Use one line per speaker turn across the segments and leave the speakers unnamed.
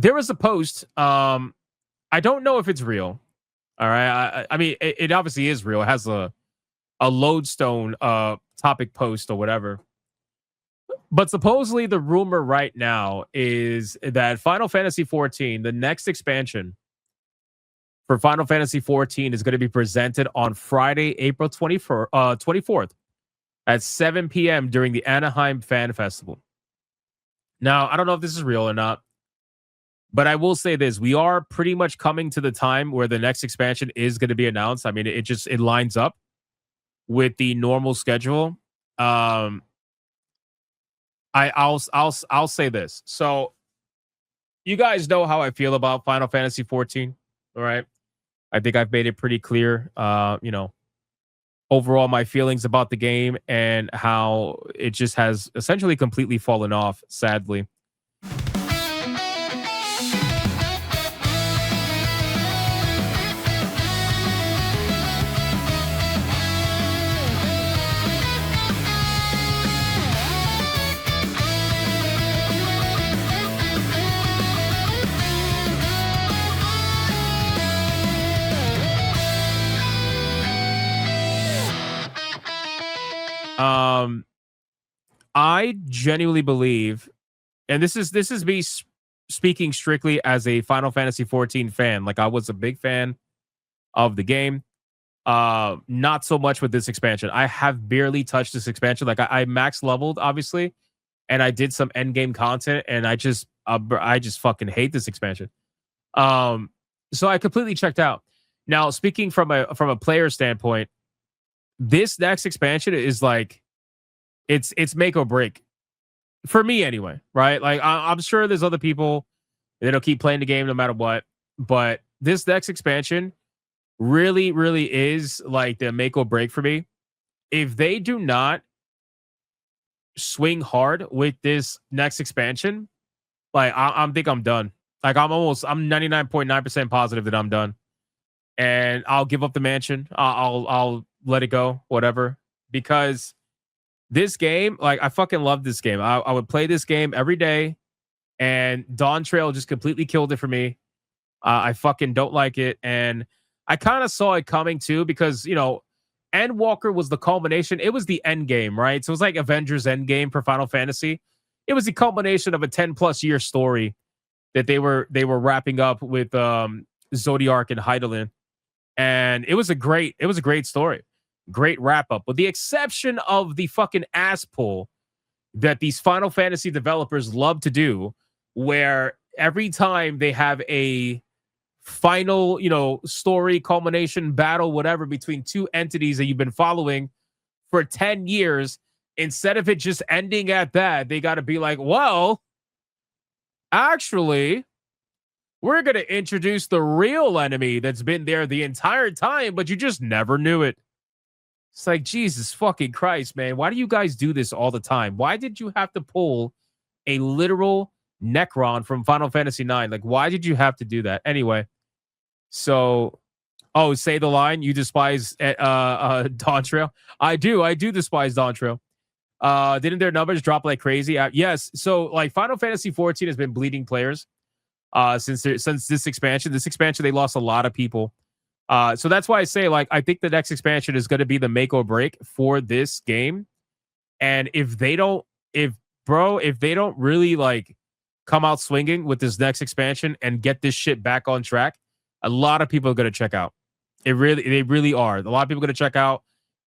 There was a post. I don't know if it's real. All right. I mean, it obviously is real. It has a lodestone topic post or whatever. But supposedly the rumor right now is that Final Fantasy 14, the next expansion for Final Fantasy 14, is going to be presented on Friday, April 24th at 7 p.m. during the Anaheim Fan Festival. Now, I don't know if this is real or not, but I will say this. We are pretty much coming to the time where the next expansion is going to be announced. I mean, it lines up with the normal schedule. I'll say this. So you guys know how I feel about Final Fantasy 14, all right? I think I've made it pretty clear. Overall my feelings about the game and how it just has essentially completely fallen off, sadly. I genuinely believe, and this is me speaking strictly as a Final Fantasy 14 fan. Like I was a big fan of the game. Not so much with this expansion. I have barely touched this expansion. Like I max leveled, obviously, and I did some end game content, and I just fucking hate this expansion. So I completely checked out. Now, speaking from a player standpoint, this next expansion is like it's make or break for me anyway, right? Like I'm sure there's other people that'll keep playing the game no matter what, but this next expansion really, really is like the make or break for me. If they do not swing hard with this next expansion, like I'm think I'm done. Like I'm 99.9% positive that I'm done, and I'll give up the mansion. I'll let it go, whatever, because this game, like I fucking love this game. I would play this game every day, and Dawn Trail just completely killed it for me. I fucking don't like it, and I kind of saw it coming too because Endwalker was the culmination. It was the end game, right? So it was like Avengers Endgame for Final Fantasy. It was the culmination of a 10+ year story that they were wrapping up with Zodiac and Heidelin, and it was a great story. Great wrap up, with the exception of the fucking ass pull that these Final Fantasy developers love to do, where every time they have a final, story culmination battle, whatever, between two entities that you've been following for 10 years, instead of it just ending at that, they got to be like, well, actually, we're going to introduce the real enemy that's been there the entire time, but you just never knew it. It's like, Jesus fucking Christ, man. Why do you guys do this all the time? Why did you have to pull a literal Necron from Final Fantasy IX? Like, why did you have to do that? Anyway, so, say the line, you despise Dawn Trail. I do despise Dawn Trail. Didn't their numbers drop like crazy? Yes. So, like, Final Fantasy 14 has been bleeding players since this expansion. This expansion, they lost a lot of people. So that's why I say, like, I think the next expansion is going to be the make or break for this game. And if they don't really like come out swinging with this next expansion and get this shit back on track, a lot of people are going to check out. They really are. A lot of people are going to check out,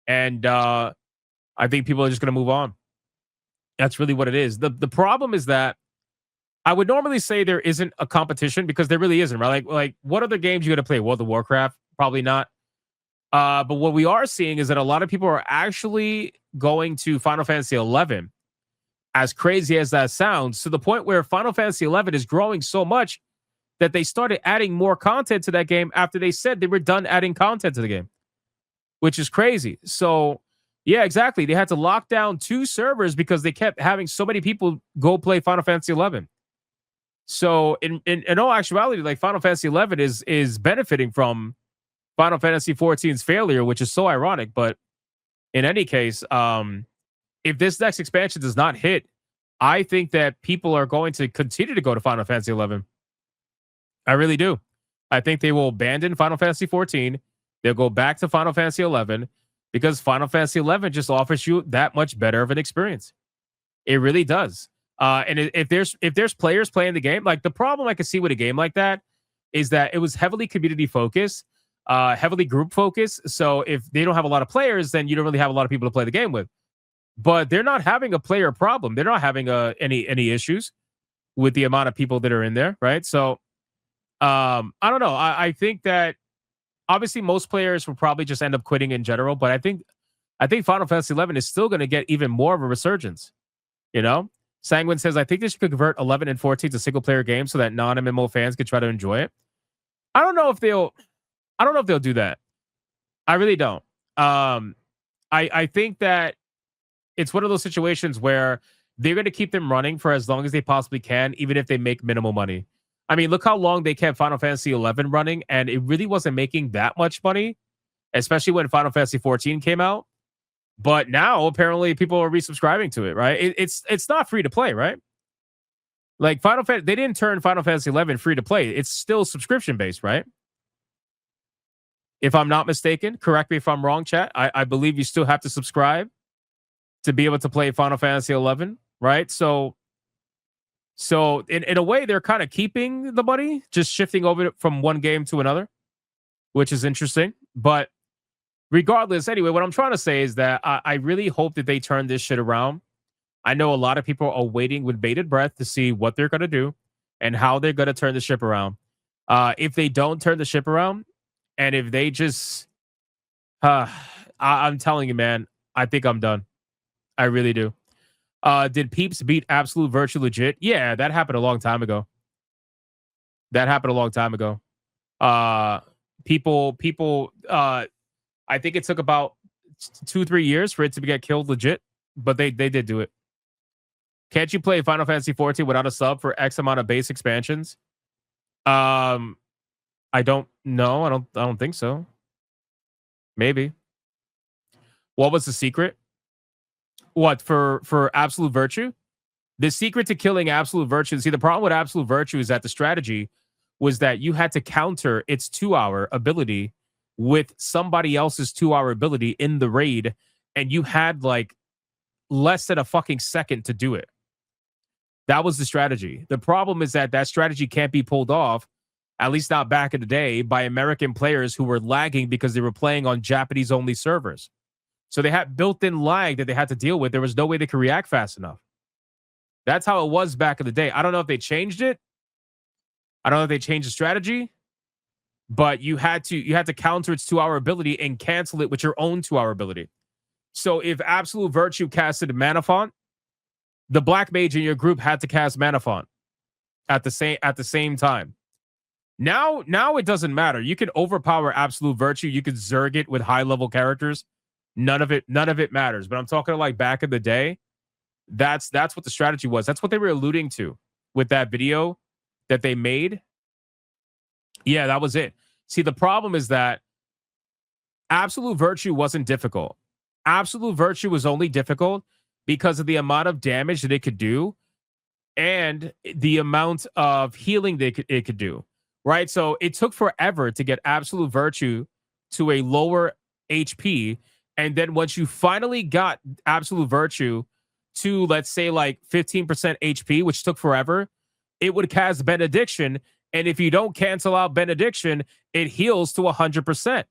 and I think people are just going to move on. That's really what it is. The problem is that I would normally say there isn't a competition, because there really isn't, right? Like what other games you going to play? World of Warcraft? Probably not. But what we are seeing is that a lot of people are actually going to Final Fantasy 11, as crazy as that sounds, to the point where Final Fantasy 11 is growing so much that they started adding more content to that game after they said they were done adding content to the game, which is crazy. So, yeah, exactly. They had to lock down 2 servers because they kept having so many people go play Final Fantasy 11. So, in all actuality, like, Final Fantasy 11 is benefiting from Final Fantasy 14's failure, which is so ironic. But in any case, if this next expansion does not hit, I think that people are going to continue to go to Final Fantasy 11. I really do. I think they will abandon Final Fantasy 14. They'll go back to Final Fantasy 11 because Final Fantasy 11 just offers you that much better of an experience. It really does. And if there's players playing the game, like the problem I could see with a game like that is that it was heavily community focused, heavily group focused. So if they don't have a lot of players, then you don't really have a lot of people to play the game with. But they're not having a player problem. They're not having any issues with the amount of people that are in there, right? So I don't know. I think that obviously most players will probably just end up quitting in general, but I think Final Fantasy 11 is still going to get even more of a resurgence. You know, Sanguine says I think they should convert 11 and 14 to single player games so that non MMO fans could try to enjoy it. I don't know if they'll. I don't know if they'll do that. I really don't. I think that it's one of those situations where they're going to keep them running for as long as they possibly can, even if they make minimal money. I mean, look how long they kept Final Fantasy 11 running, and it really wasn't making that much money, especially when Final Fantasy 14 came out. But now apparently people are resubscribing to it, right? It's not free to play, right? Like they didn't turn Final Fantasy 11 free to play. It's still subscription based, right? If I'm not mistaken, correct me if I'm wrong, chat. I believe you still have to subscribe to be able to play Final Fantasy 11, right? So in a way, they're kind of keeping the money, just shifting over from one game to another, which is interesting. But regardless, anyway, what I'm trying to say is that I really hope that they turn this shit around. I know a lot of people are waiting with bated breath to see what they're going to do and how they're going to turn the ship around. If they don't turn the ship around, and if they just, I'm telling you, man, I think I'm done. I really do. Did Peeps beat Absolute Virtue legit? Yeah, that happened a long time ago. That happened a long time ago. People, I think it took about 2-3 years for it to get killed legit, but they did do it. Can't you play Final Fantasy 14 without a sub for X amount of base expansions? I don't know. I don't think so. Maybe. What was the secret? What for Absolute Virtue? The secret to killing Absolute Virtue. See, the problem with Absolute Virtue is that the strategy was that you had to counter its 2-hour ability with somebody else's 2-hour ability in the raid, and you had like less than a fucking second to do it. That was the strategy. The problem is that strategy can't be pulled off, at least not back in the day, by American players who were lagging because they were playing on Japanese-only servers. So they had built-in lag that they had to deal with. There was no way they could react fast enough. That's how it was back in the day. I don't know if they changed it. I don't know if they changed the strategy, but you had to counter its 2-hour ability and cancel it with your own 2-hour ability. So if Absolute Virtue casted Mana Font, the Black Mage in your group had to cast Mana Font at the same time. Now it doesn't matter. You can overpower Absolute Virtue. You can Zerg it with high-level characters. None of it matters. But I'm talking like back in the day. That's what the strategy was. That's what they were alluding to with that video that they made. Yeah, that was it. See, the problem is that Absolute Virtue wasn't difficult. Absolute Virtue was only difficult because of the amount of damage that it could do and the amount of healing it could do. Right? So it took forever to get Absolute Virtue to a lower HP. And then once you finally got Absolute Virtue to, let's say, like 15% HP, which took forever, it would cast Benediction. And if you don't cancel out Benediction, it heals to 100%.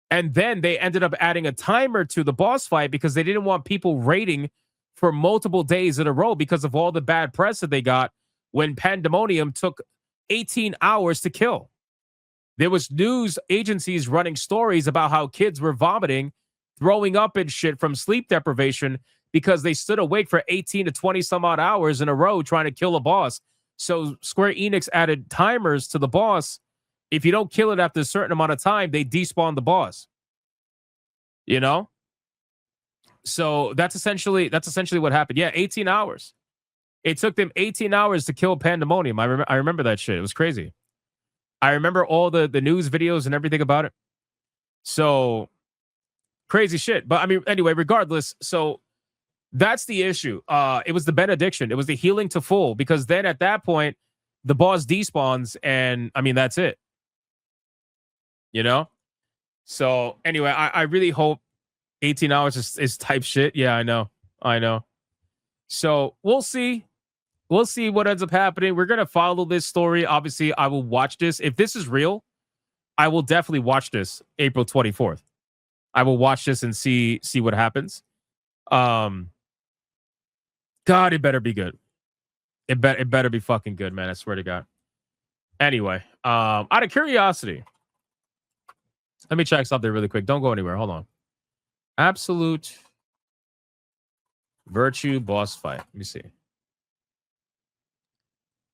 And then they ended up adding a timer to the boss fight because they didn't want people raiding for multiple days in a row because of all the bad press that they got when Pandemonium took 18 hours to kill. There was news agencies running stories about how kids were vomiting, throwing up and shit from sleep deprivation because they stood awake for 18 to 20 some odd hours in a row trying to kill a boss. So Square Enix added timers to the boss. If you don't kill it after a certain amount of time, they despawn the boss. You know? So that's essentially what happened. Yeah, 18 hours. It took them 18 hours to kill Pandemonium. I remember that shit. It was crazy. I remember all the news videos and everything about it. So crazy shit. But I mean, anyway, regardless, so that's the issue. It was the Benediction. It was the healing to full, because then at that point, the boss despawns, and I mean that's it. You know. So anyway, I really hope 18 hours is type shit. Yeah, I know. So we'll see. We'll see what ends up happening. We're gonna follow this story. Obviously, I will watch this. If this is real, I will definitely watch this April 24th. I will watch this and see what happens. God, it better be good. It better be fucking good, man. I swear to God. Anyway, out of curiosity, let me check something really quick. Don't go anywhere. Hold on. Absolute Virtue boss fight. Let me see.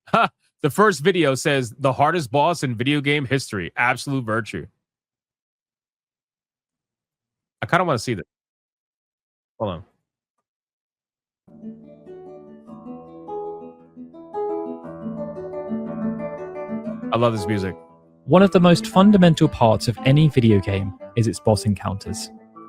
Ha! The first video says the hardest boss in video game history. Absolute Virtue. I kind of want to see that. Hold on. I love this music.
One of the most fundamental parts of any video game is its boss encounters.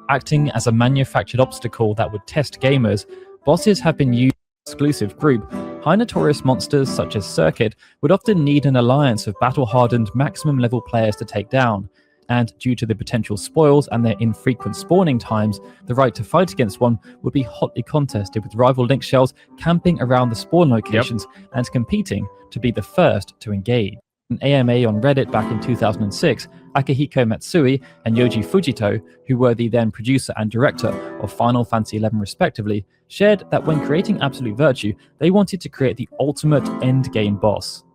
Acting as a manufactured obstacle that would test gamers, bosses have been used as an exclusive group. High notorious monsters such as Circuit would often need an alliance of battle-hardened maximum-level players to take down, and due to the potential spoils and their infrequent spawning times, the right to fight against one would be hotly contested, with rival link shells camping around the spawn locations and competing to be the first to engage. An AMA on Reddit back in 2006, Akihiko Matsui and Yoji Fujito, who were the then producer and director of Final Fantasy XI respectively, shared that when creating Absolute Virtue, they wanted to create the ultimate endgame boss.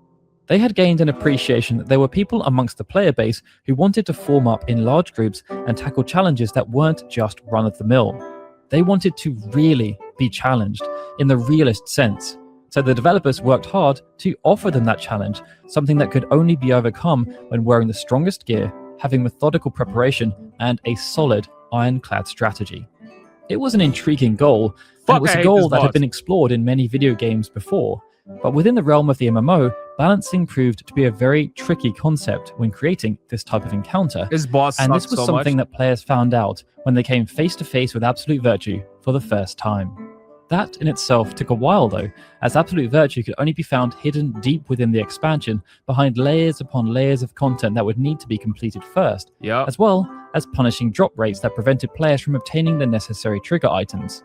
They had gained an appreciation that there were people amongst the player base who wanted to form up in large groups and tackle challenges that weren't just run-of-the-mill. They wanted to really be challenged, in the realist sense. So the developers worked hard to offer them that challenge, something that could only be overcome when wearing the strongest gear, having methodical preparation, and a solid, ironclad strategy. It was an intriguing goal, and it was a goal that had been explored in many video games before, but within the realm of the MMO, balancing proved to be a very tricky concept when creating this type of encounter.
This boss
and this was something that players found out when they came face to face with Absolute Virtue for the first time. That in itself took a while though, as Absolute Virtue could only be found hidden deep within the expansion, behind layers upon layers of content that would need to be completed first, as well as punishing drop rates that prevented players from obtaining the necessary trigger items.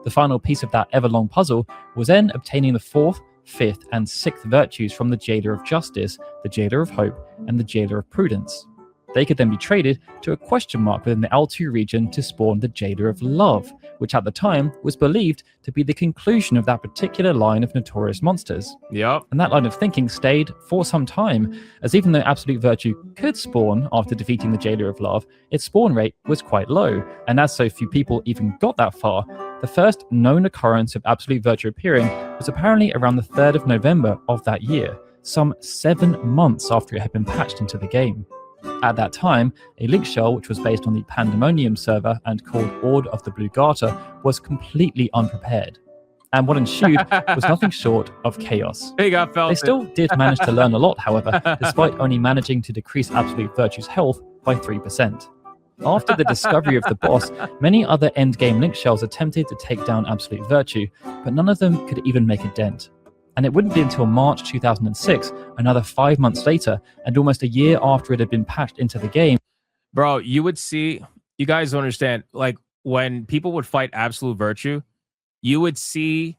The final piece of that ever-long puzzle was then obtaining the 4th, 5th, and 6th virtues from the Jailer of Justice, the Jailer of Hope, and the Jailer of Prudence. They could then be traded to a question mark within the L2 region to spawn the Jailer of Love, which at the time was believed to be the conclusion of that particular line of notorious monsters. And that line of thinking stayed for some time, as even though Absolute Virtue could spawn after defeating the Jailer of Love, its spawn rate was quite low, and as so few people even got that far, the first known occurrence of Absolute Virtue appearing was apparently around the 3rd of November of that year, some 7 months after it had been patched into the game. At that time, a link shell which was based on the Pandemonium server and called Order of the Blue Garter was completely unprepared. And what ensued was nothing short of chaos. They still did manage to learn a lot, however, despite only managing to decrease Absolute Virtue's health by 3%. After the discovery of the boss, many other endgame link shells attempted to take down Absolute Virtue, but none of them could even make a dent. And it wouldn't be until March 2006, another 5 months later, and almost a year after it had been patched into the game.
Bro, you would see, you guys don't understand, like when people would fight Absolute Virtue, you would see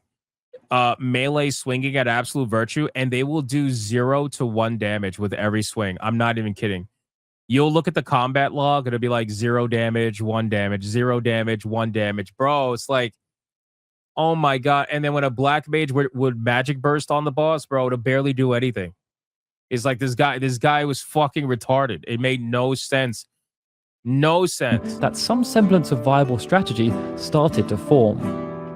melee swinging at Absolute Virtue, and they will do 0 to 1 damage with every swing. I'm not even kidding. You'll look at the combat log, it'll be like 0 damage, 1 damage, 0 damage, 1 damage. Bro, it's like, oh my God. And then when a black mage would magic burst on the boss, bro, to barely do anything. It's like this guy was fucking retarded. It made no sense. No sense.
That some semblance of viable strategy started to form.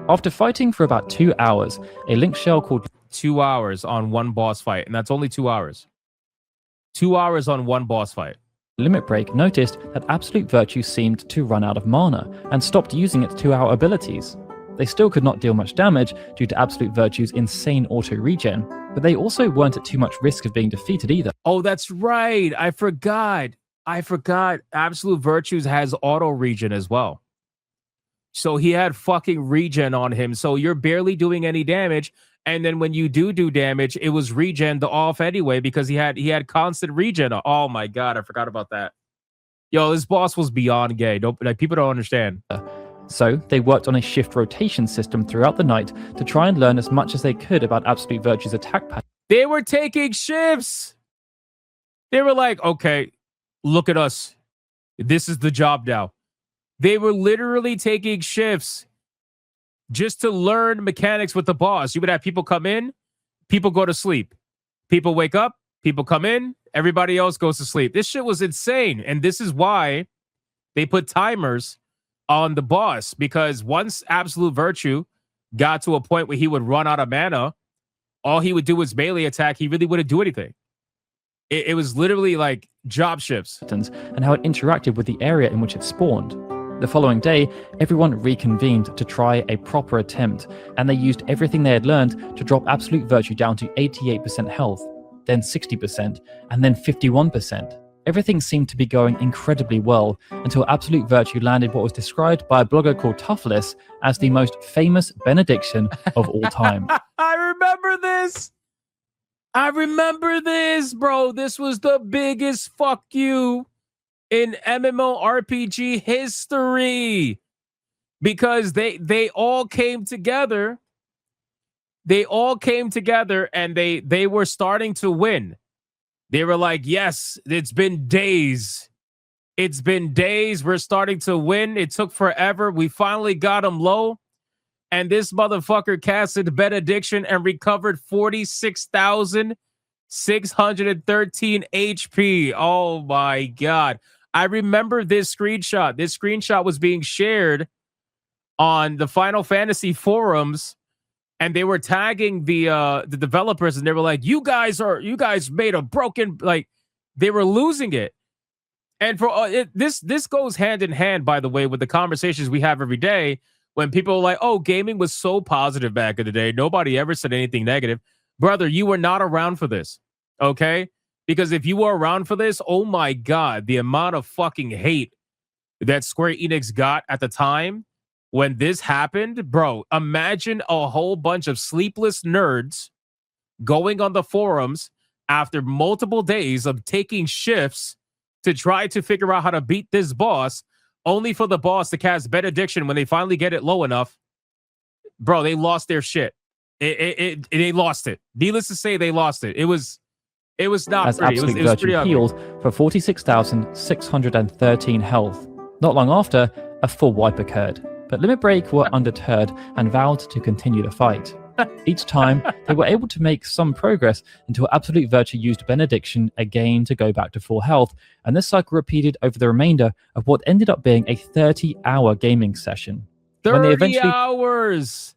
After fighting for about 2 hours, a link shell called
2 hours on one boss fight, and that's only 2 hours. 2 hours on one boss fight.
Limit Break noticed that Absolute Virtue seemed to run out of mana and stopped using its 2-hour abilities. They still could not deal much damage due to Absolute Virtue's insane auto-regen, but they also weren't at too much risk of being defeated either.
Oh, that's right. I forgot. Absolute Virtues has auto-regen as well. So he had fucking regen on him. So you're barely doing any damage. And then when you do damage, it was regen to off anyway because he had constant regen. Oh my god, I forgot about that. Yo, this boss was beyond gay. Don't like people don't understand.
So they worked on a shift rotation system throughout the night to try and learn as much as they could about Absolute Virtue's attack pattern.
They were taking shifts. They were like, okay, look at us. This is the job now. They were literally taking shifts just to learn mechanics with the boss. You would have people come in, people go to sleep. People wake up, people come in, everybody else goes to sleep. This shit was insane. And this is why they put timers on the boss, because once Absolute Virtue got to a point where he would run out of mana, all he would do was melee attack. He really wouldn't do anything. It was literally like job shifts.
And how it interacted with the area in which it spawned. The following day, everyone reconvened to try a proper attempt, and they used everything they had learned to drop Absolute Virtue down to 88% health, then 60%, and then 51%. Everything seemed to be going incredibly well until Absolute Virtue landed what was described by a blogger called Toughless as the most famous benediction of all time.
I remember this, bro. This was the biggest fuck you in MMORPG history because they all came together. They all came together and they were starting to win. They were like, yes, it's been days. It's been days. We're starting to win. It took forever. We finally got him low. And this motherfucker casted benediction and recovered 46,613 HP. Oh my God. I remember this screenshot. This screenshot was being shared on the Final Fantasy forums, and they were tagging the developers, and they were like, you guys made a broken, like, they were losing it. And for this goes hand in hand, by the way, with the conversations we have every day when people are like, oh, gaming was so positive back in the day. Nobody ever said anything negative. Brother, you were not around for this, okay? Because if you were around for this, oh my God, the amount of fucking hate that Square Enix got at the time when this happened, bro, imagine a whole bunch of sleepless nerds going on the forums after multiple days of taking shifts to try to figure out how to beat this boss, only for the boss to cast benediction when they finally get it low enough. Bro, they lost their shit. They lost it. Needless to say, they lost it. It was not
as
pretty.
Absolute
It was
Virtue
pretty
healed for 46,613 health. Not long after, a full wipe occurred, but Limit Break were undeterred and vowed to continue the fight. Each time, they were able to make some progress until Absolute Virtue used Benediction again to go back to full health, and this cycle repeated over the remainder of what ended up being a 30-hour gaming session.
30 hours!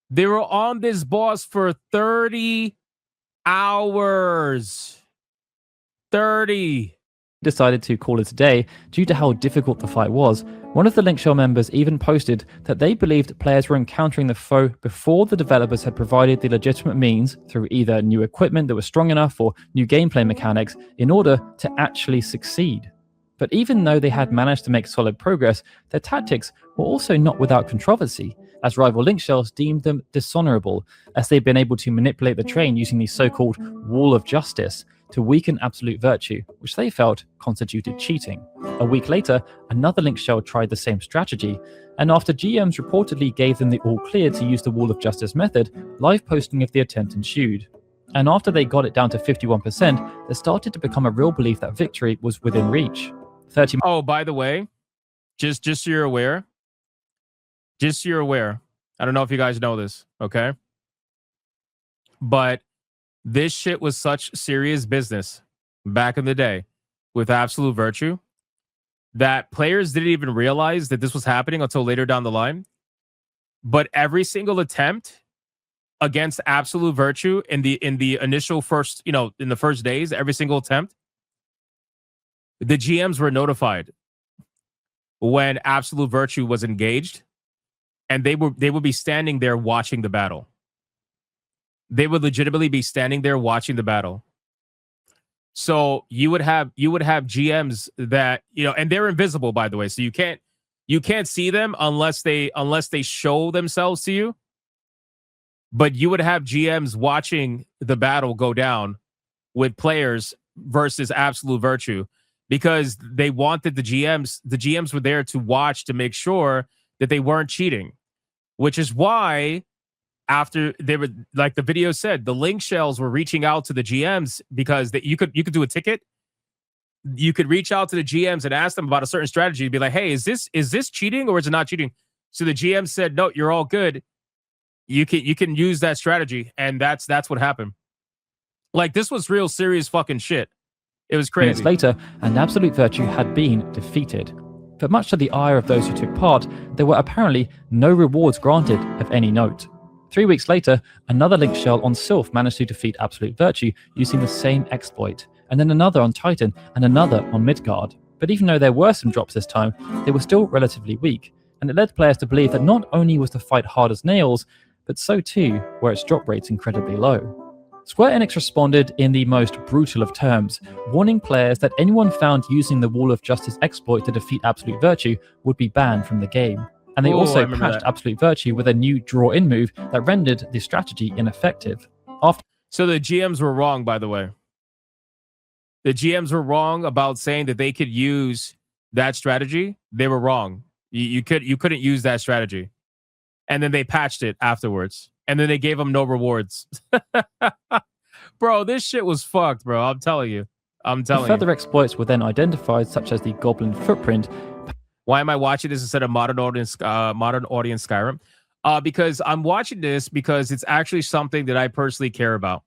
They were on this boss for 30 hours. 30.
Decided to call it a day due to how difficult the fight was. One of the Link Shell members even posted that they believed players were encountering the foe before the developers had provided the legitimate means through either new equipment that was strong enough or new gameplay mechanics in order to actually succeed. But even though they had managed to make solid progress, their tactics were also not without controversy, as rival Link Shells deemed them dishonorable, as they'd been able to manipulate the train using the so-called Wall of Justice to weaken Absolute Virtue, which they felt constituted cheating. A week later, another Link Shell tried the same strategy, and after GMs reportedly gave them the all-clear to use the Wall of Justice method, live posting of the attempt ensued. And after they got it down to 51%, there started to become a real belief that victory was within reach.
Oh, by the way, just so you're aware, I don't know if you guys know this, okay? But this shit was such serious business back in the day with Absolute Virtue that players didn't even realize that this was happening until later down the line. But every single attempt against Absolute Virtue in the initial first, in the first days, every single attempt, the GMs were notified when Absolute Virtue was engaged, and they would be standing there watching the battle. They would legitimately be standing there watching the battle. So you would have GMs that, and they're invisible, by the way. So you can't, You can't see them unless they show themselves to you. But you would have GMs watching the battle go down with players versus Absolute Virtue because they wanted the GMs were there to watch to make sure that they weren't cheating, which is why after they were, like the video said, the link shells were reaching out to the GMs because you could do a ticket. You could reach out to the GMs and ask them about a certain strategy and be like, hey, is this cheating or is it not cheating? So the GM said, no, you're all good. You can use that strategy. And that's what happened. Like, this was real serious fucking shit. It was crazy.
Minutes later, and Absolute Virtue had been defeated. But much to the ire of those who took part, there were apparently no rewards granted of any note. 3 weeks later, another link shell on Sylph managed to defeat Absolute Virtue using the same exploit, and then another on Titan and another on Midgard. But even though there were some drops this time, they were still relatively weak, and it led players to believe that not only was the fight hard as nails, but so too were its drop rates incredibly low. Square Enix responded in the most brutal of terms, warning players that anyone found using the Wall of Justice exploit to defeat Absolute Virtue would be banned from the game. And they also patched Absolute Virtue with a new draw-in move that rendered the strategy ineffective.
So the GMs were wrong, by the way. The GMs were wrong about saying that they could use that strategy. They were wrong. You couldn't use that strategy. And then they patched it afterwards. And then they gave them no rewards. Bro, this shit was fucked, bro. I'm telling you.
Further exploits were then identified, such as the Goblin Footprint.
Why am I watching this instead of Modern Audience Skyrim? Because I'm watching this because it's actually something that I personally care about.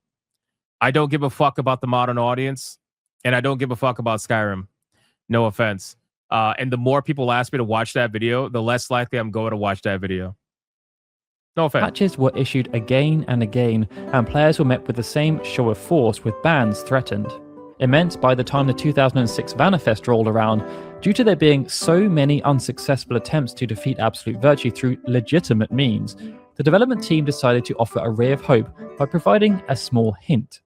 I don't give a fuck about the modern audience, and I don't give a fuck about Skyrim. No offense. And the more people ask me to watch that video, the less likely I'm going to watch that video. No offense.
Patches were issued again and again, and players were met with the same show of force with bans threatened. It meant by the time the 2006 Vanifest rolled around, due to there being so many unsuccessful attempts to defeat Absolute Virtue through legitimate means, the development team decided to offer a ray of hope by providing a small hint.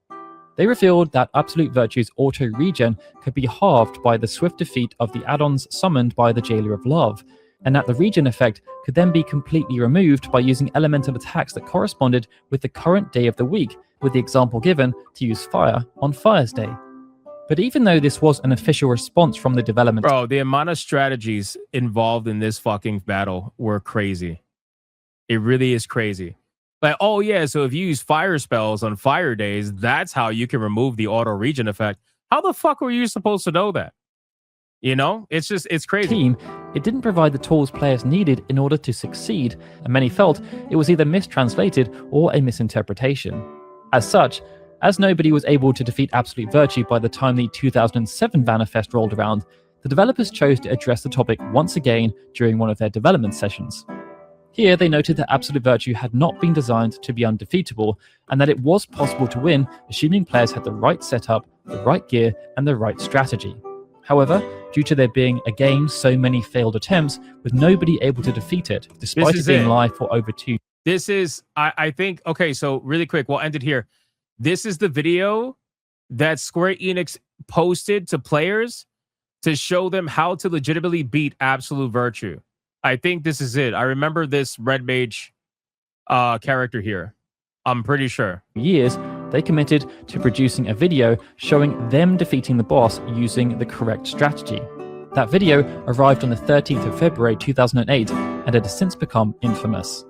They revealed that Absolute Virtue's auto-regen could be halved by the swift defeat of the add-ons summoned by the Jailer of Love, and that the regen effect could then be completely removed by using elemental attacks that corresponded with the current day of the week, with the example given to use fire on Fire's Day. But even though this was an official response from the development...
Bro, the amount of strategies involved in this fucking battle were crazy. It really is crazy. Like, oh yeah, so if you use fire spells on fire days, that's how you can remove the auto regen effect. How the fuck were you supposed to know that? You know, it's crazy.
It didn't provide the tools players needed in order to succeed, and many felt it was either mistranslated or a misinterpretation. As such, as nobody was able to defeat Absolute Virtue by the time the 2007 Vanifest rolled around, the developers chose to address the topic once again during one of their development sessions. Here, they noted that Absolute Virtue had not been designed to be undefeatable, and that it was possible to win, assuming players had the right setup, the right gear, and the right strategy. However, due to there being, again, so many failed attempts, with nobody able to defeat it, despite it being live for over 2 years.
This is, I think, okay, so really quick, we'll end it here. This is the video that Square Enix posted to players to show them how to legitimately beat Absolute Virtue. I think this is it. I remember this Red Mage character here. I'm pretty sure.
Years, they committed to producing a video showing them defeating the boss using the correct strategy. That video arrived on the 13th of February 2008 and had since become infamous.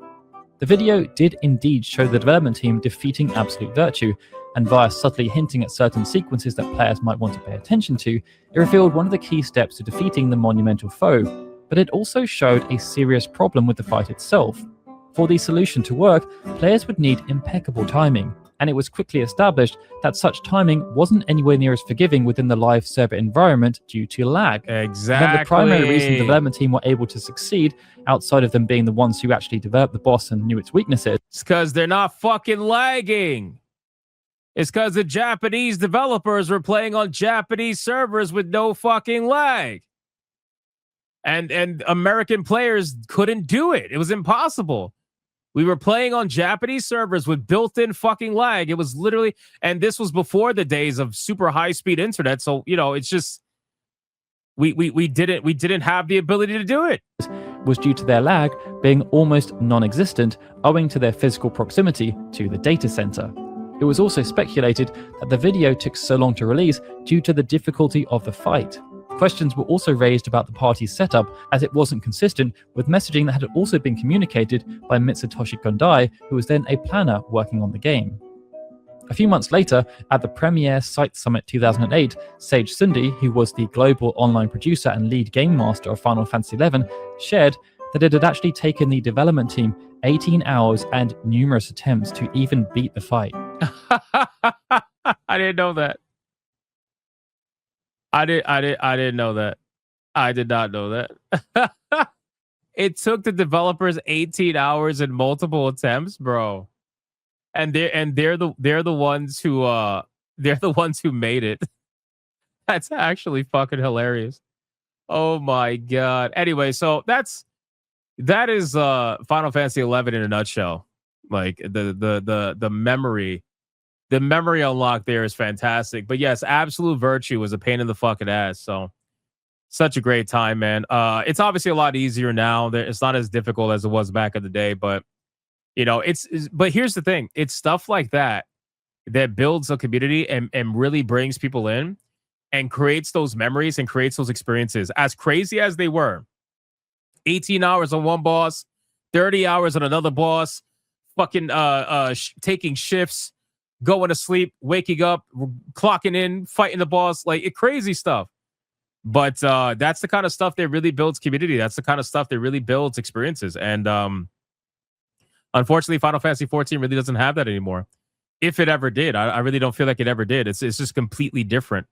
The video did indeed show the development team defeating Absolute Virtue, and via subtly hinting at certain sequences that players might want to pay attention to, it revealed one of the key steps to defeating the monumental foe, but it also showed a serious problem with the fight itself. For the solution to work, players would need impeccable timing, and it was quickly established that such timing wasn't anywhere near as forgiving within the live server environment due to lag.
Exactly.
And the primary reason the development team were able to succeed, outside of them being the ones who actually developed the boss and knew its weaknesses,
it's because they're not fucking lagging. It's because the Japanese developers were playing on Japanese servers with no fucking lag. And American players couldn't do it. It was impossible. We were playing on Japanese servers with built-in fucking lag. It was literally, and this was before the days of super high-speed internet. So, you know, it's just, we didn't have the ability to do it.
Was due to their lag being almost non-existent owing to their physical proximity to the data center. It was also speculated that the video took so long to release due to the difficulty of the fight. Questions were also raised about the party's setup, as it wasn't consistent with messaging that had also been communicated by Mitsutoshi Kondai, who was then a planner working on the game. A few months later, at the Premiere Site Summit 2008, Sage Sundi, who was the global online producer and lead game master of Final Fantasy XI, shared that it had actually taken the development team 18 hours and numerous attempts to even beat the fight.
I didn't know that. I didn't know that. I did not know that. It took the developers 18 hours and multiple attempts, bro. And they're the ones who made it. That's actually fucking hilarious. Oh my god. Anyway, so that is Final Fantasy 11 in a nutshell. Like the memory unlock there is fantastic. But yes, Absolute Virtue was a pain in the fucking ass. So such a great time, man. It's obviously a lot easier now. It's not as difficult as it was back in the day, but you know, but here's the thing. It's stuff like that builds a community and really brings people in and creates those memories and creates those experiences. As crazy as they were, 18 hours on one boss, 30 hours on another boss, fucking taking shifts, going to sleep, waking up, clocking in, fighting the boss, like crazy stuff. But that's the kind of stuff that really builds community. That's the kind of stuff that really builds experiences. And unfortunately, Final Fantasy 14 really doesn't have that anymore. If it ever did, I really don't feel like it ever did. It's just completely different,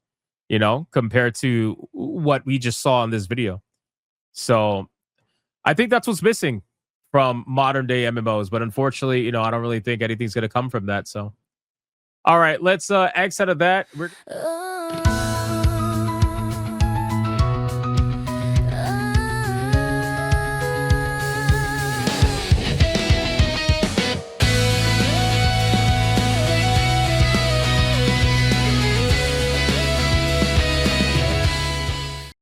you know, compared to what we just saw in this video. So I think that's what's missing from modern day MMOs. But unfortunately, you know, I don't really think anything's going to come from that. So, all right, let's X out of that.